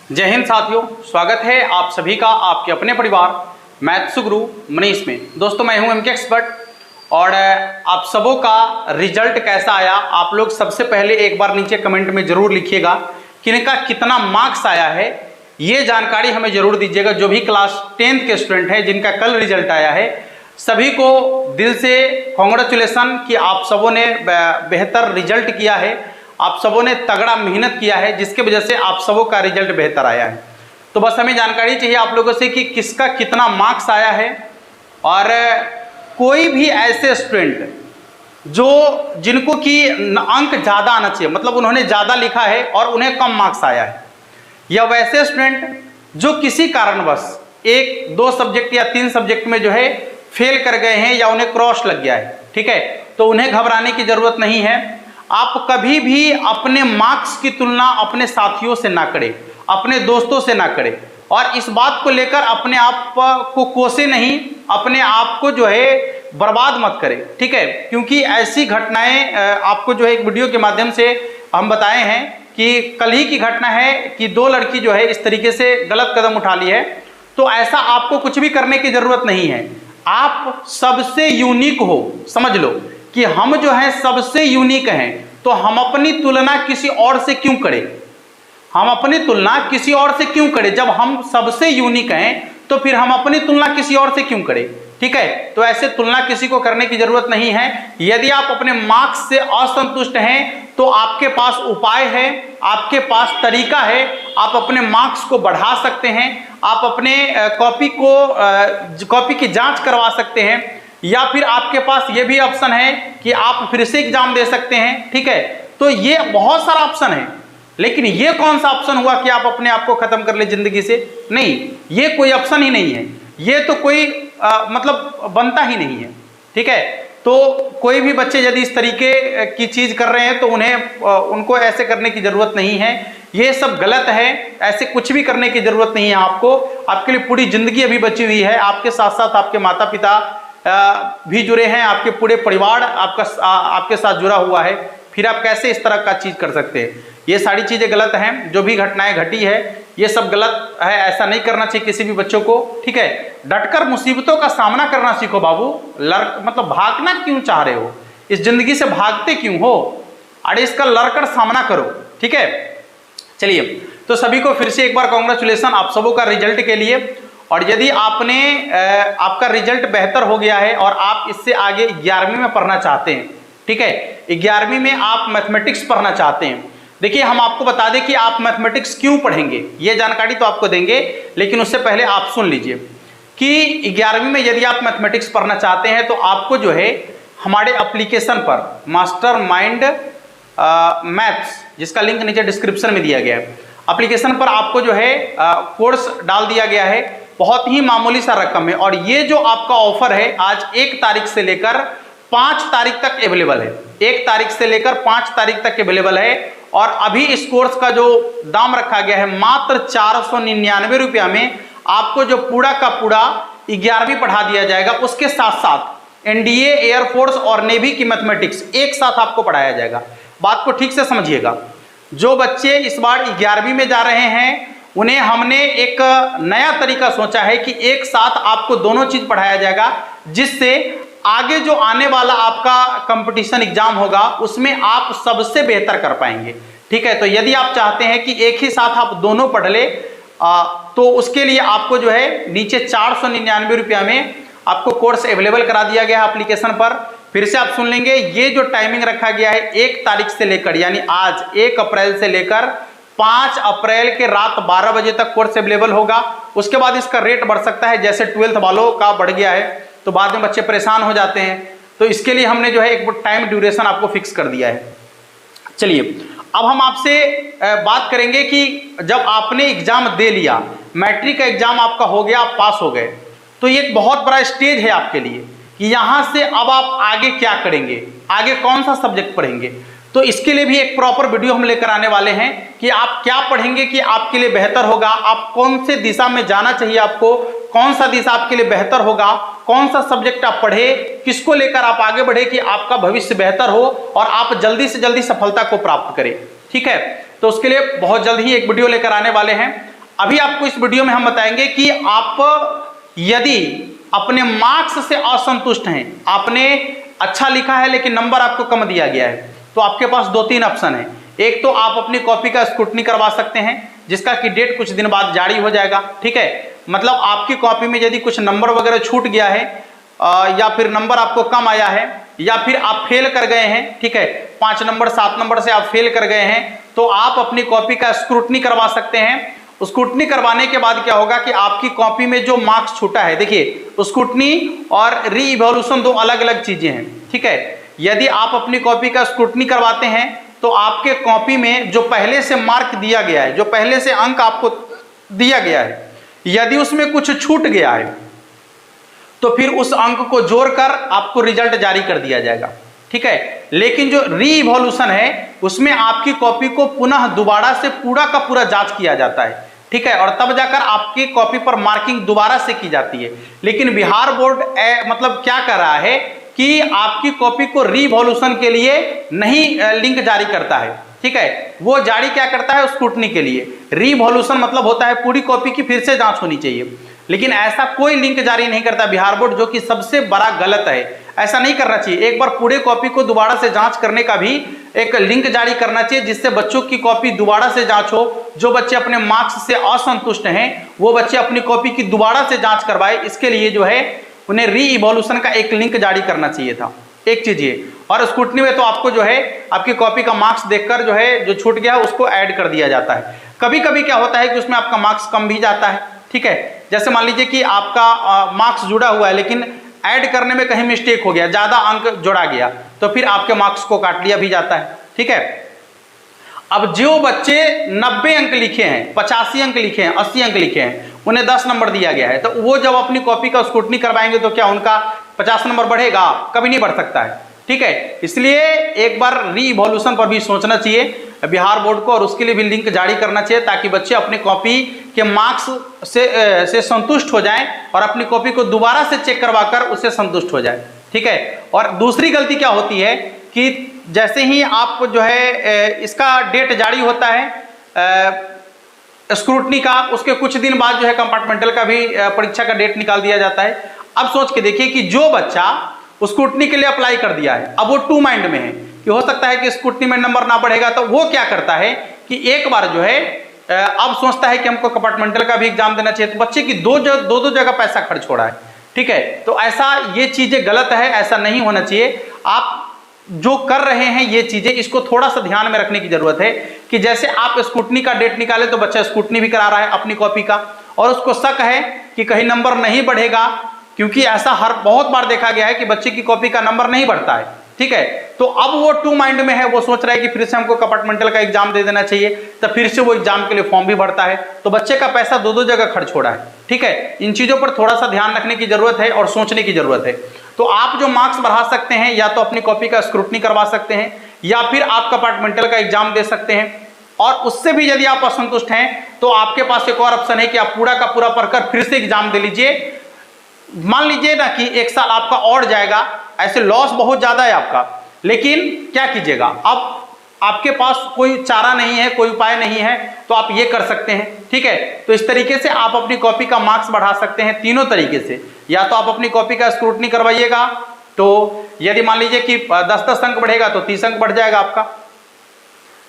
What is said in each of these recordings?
जय हिंद साथियों, स्वागत है आप सभी का आपके अपने परिवार मैथ्स गुरु मनीष में। दोस्तों मैं हूं एमके एक्सपर्ट और आप सबों का रिजल्ट कैसा आया आप लोग सबसे पहले एक बार नीचे कमेंट में जरूर लिखिएगा कि इनका कितना मार्क्स आया है, ये जानकारी हमें जरूर दीजिएगा। जो भी क्लास 10th के स्टूडेंट हैं जिनका कल रिजल्ट आया है सभी को दिल से कॉन्ग्रेचुलेसन कि आप सबों ने बेहतर रिजल्ट किया है, आप सबों ने तगड़ा मेहनत किया है जिसके वजह से आप सबों का रिजल्ट बेहतर आया है। तो बस हमें जानकारी चाहिए आप लोगों से कि किसका कितना मार्क्स आया है। और कोई भी ऐसे स्टूडेंट जिनको कि अंक ज़्यादा आना चाहिए, मतलब उन्होंने ज़्यादा लिखा है और उन्हें कम मार्क्स आया है, या वैसे स्टूडेंट जो किसी कारणवश 1, 2 सब्जेक्ट या 3 सब्जेक्ट में जो है फेल कर गए हैं या उन्हें क्रॉस लग गया है, ठीक है, तो उन्हें घबराने की ज़रूरत नहीं है। आप कभी भी अपने मार्क्स की तुलना अपने साथियों से ना करें, अपने दोस्तों से ना करें और इस बात को लेकर अपने आप को कोसे नहीं, अपने आप को जो है बर्बाद मत करें, ठीक है। क्योंकि ऐसी घटनाएं आपको जो है एक वीडियो के माध्यम से हम बताए हैं कि कल ही की घटना है कि 2 लड़की जो है इस तरीके से गलत कदम उठा ली है। तो ऐसा आपको कुछ भी करने की जरूरत नहीं है, आप सबसे यूनिक हो, समझ लो कि हम जो है सबसे यूनिक हैं। तो हम अपनी तुलना किसी और से क्यों करें, हम अपनी तुलना किसी और से क्यों करें? जब हम सबसे यूनिक हैं तो फिर हम अपनी तुलना किसी और से क्यों करें, ठीक है। तो ऐसे तुलना किसी को करने की जरूरत नहीं है। यदि आप अपने मार्क्स से असंतुष्ट हैं तो आपके पास उपाय है, आपके पास तरीका है, आप अपने मार्क्स को बढ़ा सकते हैं, आप अपने कॉपी की जांच करवा सकते हैं, या फिर आपके पास ये भी ऑप्शन है कि आप फिर से एग्जाम दे सकते हैं, ठीक है। तो ये बहुत सारा ऑप्शन है, लेकिन ये कौन सा ऑप्शन हुआ कि आप अपने आप को खत्म कर ले जिंदगी से? नहीं, ये कोई ऑप्शन ही नहीं है, ये तो कोई मतलब बनता ही नहीं है, ठीक है। तो कोई भी बच्चे यदि इस तरीके की चीज कर रहे हैं तो उनको ऐसे करने की जरूरत नहीं है, ये सब गलत है, ऐसे कुछ भी करने की जरूरत नहीं है आपको। आपके लिए पूरी जिंदगी अभी बची हुई है, आपके साथ साथ आपके माता पिता भी जुड़े हैं, आपके पूरे परिवार आपके साथ जुड़ा हुआ है, फिर आप कैसे इस तरह का चीज कर सकते हैं? ये सारी चीजें गलत हैं, जो भी घटनाएं घटी है ये सब गलत है, ऐसा नहीं करना चाहिए किसी भी बच्चों को, ठीक है। डटकर मुसीबतों का सामना करना सीखो बाबू, मतलब भागना क्यों चाह रहे हो, इस जिंदगी से भागते क्यों हो? अरे इसका लड़कर सामना करो, ठीक है। चलिए, तो सभी को फिर से एक बार कांग्रेचुलेसन आप सबों का रिजल्ट के लिए। और यदि आपका रिजल्ट बेहतर हो गया है और आप इससे आगे 11वीं में पढ़ना चाहते हैं, ठीक है, 11वीं में आप मैथमेटिक्स पढ़ना चाहते हैं, देखिए हम आपको बता दें कि आप मैथमेटिक्स क्यों पढ़ेंगे, ये जानकारी तो आपको देंगे, लेकिन उससे पहले आप सुन लीजिए कि 11वीं में यदि आप मैथमेटिक्स पढ़ना चाहते हैं तो आपको जो है हमारे एप्लीकेशन पर मास्टर माइंड मैथ्स, जिसका लिंक नीचे डिस्क्रिप्शन में दिया गया है, एप्लीकेशन पर आपको जो है कोर्स डाल दिया गया है। बहुत ही मामूली सा रकम है और ये जो आपका ऑफर है आज 1 तारीख से लेकर 5 तारीख तक अवेलेबल है, 1 तारीख से लेकर 5 तारीख तक अवेलेबल है। और अभी इस कोर्स का जो दाम रखा गया है मात्र 499 रुपया में आपको जो पूरा का पूरा 11वीं पढ़ा दिया जाएगा, उसके साथ साथ एनडीए, एयरफोर्स और नेवी की मैथमेटिक्स एक साथ आपको पढ़ाया जाएगा। बात को ठीक से समझिएगा, जो बच्चे इस बार 11वीं में जा रहे हैं उन्हें हमने एक नया तरीका सोचा है कि एक साथ आपको दोनों चीज पढ़ाया जाएगा, जिससे आगे जो आने वाला आपका कंपटीशन एग्जाम होगा उसमें आप सबसे बेहतर कर पाएंगे, ठीक है। तो यदि आप चाहते हैं कि एक ही साथ आप दोनों पढ़ ले तो उसके लिए आपको जो है नीचे 499 रुपया में आपको कोर्स अवेलेबल करा दिया गया है एप्लीकेशन पर। फिर से आप सुन लेंगे, ये जो टाइमिंग रखा गया है 1 तारीख से लेकर, यानी आज 1 अप्रैल से लेकर 5 अप्रैल के रात 12 बजे तक कोर्स अवेलेबल होगा। उसके बाद इसका रेट बढ़ सकता है, जैसे 12th वालों का बढ़ गया है तो बाद में बच्चे परेशान हो जाते हैं, तो इसके लिए हमने जो है एक टाइम ड्यूरेशन आपको फिक्स कर दिया है। चलिए, अब हम आपसे बात करेंगे कि जब आपने एग्जाम दे लिया, मैट्रिक का एग्जाम आपका हो गया, आप पास हो गए, तो ये एक बहुत बड़ा स्टेज है आपके लिए कि यहाँ से अब आप आगे क्या करेंगे, आगे कौन सा सब्जेक्ट पढ़ेंगे। तो इसके लिए भी एक प्रॉपर वीडियो हम लेकर आने वाले हैं कि आप क्या पढ़ेंगे कि आपके लिए बेहतर होगा, आप कौन से दिशा में जाना चाहिए, आपको कौन सा दिशा आपके लिए बेहतर होगा, कौन सा सब्जेक्ट आप पढ़े, किसको लेकर आप आगे बढ़े कि आपका भविष्य बेहतर हो और आप जल्दी से जल्दी सफलता को प्राप्त करें, ठीक है। तो उसके लिए बहुत जल्द ही एक वीडियो लेकर आने वाले हैं। अभी आपको इस वीडियो में हम बताएंगे कि आप यदि अपने मार्क्स से असंतुष्ट हैं, आपने अच्छा लिखा है लेकिन नंबर आपको कम दिया गया है, तो आपके पास 2-3 ऑप्शन है। एक तो आप अपनी कॉपी का स्क्रूटनी करवा सकते हैं, जिसका कि डेट कुछ दिन बाद जारी हो जाएगा, ठीक है। मतलब आपकी कॉपी में यदि कुछ नंबर वगैरह छूट गया है या फिर नंबर आपको कम आया है या फिर आप फेल कर गए हैं, ठीक है, 5 नंबर 7 नंबर से आप फेल कर गए हैं, तो आप अपनी कॉपी का स्क्रूटनी करवा सकते हैं। स्क्रूटनी करवाने के बाद क्या होगा कि आपकी कॉपी में जो मार्क्स छूटा है, देखिए स्क्रूटनी और रीइवोल्यूशन 2 अलग अलग चीजें हैं, ठीक है। यदि आप अपनी कॉपी का स्क्रूटनी करवाते हैं तो आपके कॉपी में जो पहले से मार्क दिया गया है, जो पहले से अंक आपको दिया गया है, यदि उसमें कुछ छूट गया है तो फिर उस अंक को जोड़कर आपको रिजल्ट जारी कर दिया जाएगा, ठीक है। लेकिन जो रीइवोल्यूशन है उसमें आपकी कॉपी को पुनः दोबारा से पूरा का पूरा जांच किया जाता है, ठीक है, और तब जाकर आपकी कॉपी पर मार्किंग दोबारा से की जाती है। लेकिन बिहार बोर्ड मतलब क्या कर रहा है कि आपकी कॉपी को रीइवोल्यूशन के लिए नहीं लिंक जारी करता है, ठीक है, वो जारी क्या करता है स्क्रूटनी के लिए। रीइवोल्यूशन मतलब होता है पूरी कॉपी की फिर से जांच होनी चाहिए, लेकिन ऐसा कोई लिंक जारी नहीं करता बिहार बोर्ड, जो कि सबसे बड़ा गलत है। ऐसा नहीं करना चाहिए। एक बार पूरे कॉपी को दोबारा से जांच करने का भी एक लिंक जारी करना चाहिए, जिससे बच्चों की कॉपी दोबारा से जांच हो। जो बच्चे अपने मार्क्स से असंतुष्ट हैं वो बच्चे अपनी कॉपी की दोबारा से जांच करवाए। इसके लिए जो है उन्हें रीइवोल्यूशन का एक लिंक जारी करना चाहिए था। एक चीज ये, और स्क्रूटनी में तो आपको जो है आपकी कॉपी का मार्क्स देखकर जो है जो छूट गया उसको ऐड कर दिया जाता है। कभी कभी क्या होता है कि उसमें आपका मार्क्स कम भी जाता है, ठीक है। जैसे मान लीजिए कि आपका मार्क्स जुड़ा हुआ है लेकिन ऐड करने में कहीं मिस्टेक हो गया, ज्यादा अंक जोड़ा गया, तो फिर आपके मार्क्स को काट लिया भी जाता है, ठीक है। अब जो बच्चे 90 अंक लिखे हैं, 85 अंक लिखे हैं, 80 अंक लिखे हैं, उन्हें 10 नंबर दिया गया है, तो वो जब अपनी कॉपी का स्क्रूटनी करवाएंगे तो क्या उनका 50 नंबर बढ़ेगा? कभी नहीं बढ़ सकता है, ठीक है। इसलिए एक बार रीइवोल्यूशन पर भी सोचना चाहिए बिहार बोर्ड को, और उसके लिए भी लिंक जारी करना चाहिए ताकि बच्चे अपनी कॉपी के मार्क्स से संतुष्ट हो जाएं और अपनी कॉपी को दोबारा से चेक करवाकर उससे संतुष्ट हो जाए, ठीक है। और दूसरी गलती क्या होती है कि जैसे ही आप जो है इसका डेट जारी होता है स्क्रूटनी का, उसके कुछ दिन बाद जो है कंपार्टमेंटल का भी परीक्षा का डेट निकाल दिया जाता है। अब सोच के देखिए कि जो बच्चा स्क्रूटनी के लिए अप्लाई कर दिया है, अब वो 2 माइंड में है कि हो सकता है कि स्क्रूटनी में नंबर ना बढ़ेगा, तो वो क्या करता है कि एक बार जो है अब सोचता है कि हमको कंपार्टमेंटल का भी एग्जाम देना चाहिए, तो बच्चे की दो जगह पैसा खर्च हो रहा है, ठीक है। तो ऐसा ये चीजें गलत है, ऐसा नहीं होना चाहिए। आप जो कर रहे हैं ये चीजें, इसको थोड़ा सा ध्यान में रखने की जरूरत है कि जैसे आप स्क्रूटनी का डेट निकाले तो बच्चा स्क्रूटनी भी करा रहा है अपनी कॉपी का, और उसको शक है कि कहीं नंबर नहीं बढ़ेगा, क्योंकि ऐसा बहुत बार देखा गया है कि बच्चे की कॉपी का नंबर नहीं बढ़ता है, ठीक है। तो अब वो 2 माइंड में है, वो सोच रहा है कि फिर से हमको कंपार्टमेंटल का एग्जाम दे देना चाहिए, तो फिर से वो एग्जाम के लिए फॉर्म भी भरता है, तो बच्चे का पैसा 2 जगह खर्च हो रहा है, ठीक है। इन चीजों पर थोड़ा सा ध्यान रखने की जरूरत है और सोचने की जरूरत है। तो आप जो मार्क्स बढ़ा सकते हैं, या तो अपनी कॉपी का स्क्रूटनी करवा सकते हैं, या फिर आप कंपार्टमेंटल का एग्जाम दे सकते हैं। और उससे भी यदि आप असंतुष्ट हैं तो आपके पास एक और ऑप्शन है कि आप पूरा का पूरा पढ़कर फिर से एग्जाम दे लीजिए। मान लीजिए ना कि 1 साल आपका और जाएगा, ऐसे लॉस बहुत ज्यादा है आपका, लेकिन क्या कीजिएगा, अब आपके पास कोई चारा नहीं है, कोई उपाय नहीं है, तो आप ये कर सकते हैं, ठीक है। तो इस तरीके से आप अपनी कॉपी का मार्क्स बढ़ा सकते हैं तीनों तरीके से। या तो आप अपनी कॉपी का स्क्रूटनी करवाइएगा, तो यदि मान लीजिए कि 10-10 अंक बढ़ेगा तो 30 अंक बढ़ जाएगा आपका,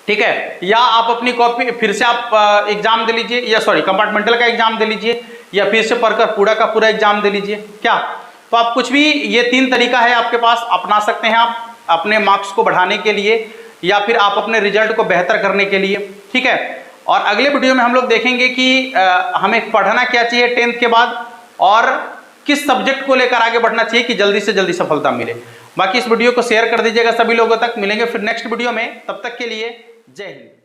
ठीक है। या आप अपनी कॉपी फिर से आप एग्जाम दे लीजिए, या सॉरी कंपार्टमेंटल का एग्जाम दे लीजिए, या फिर से पढ़कर पूरा का पूरा एग्जाम दे लीजिए। क्या तो आप कुछ भी, ये 3 तरीका है आपके पास, अपना सकते हैं आप अपने मार्क्स को बढ़ाने के लिए, या फिर आप अपने रिजल्ट को बेहतर करने के लिए, ठीक है। और अगले वीडियो में हम लोग देखेंगे कि हमें पढ़ना क्या चाहिए 10th के बाद, और किस सब्जेक्ट को लेकर आगे बढ़ना चाहिए कि जल्दी से जल्दी सफलता मिले। बाकी इस वीडियो को शेयर कर दीजिएगा सभी लोगों तक। मिलेंगे फिर नेक्स्ट वीडियो में, तब तक के लिए जय हिंद।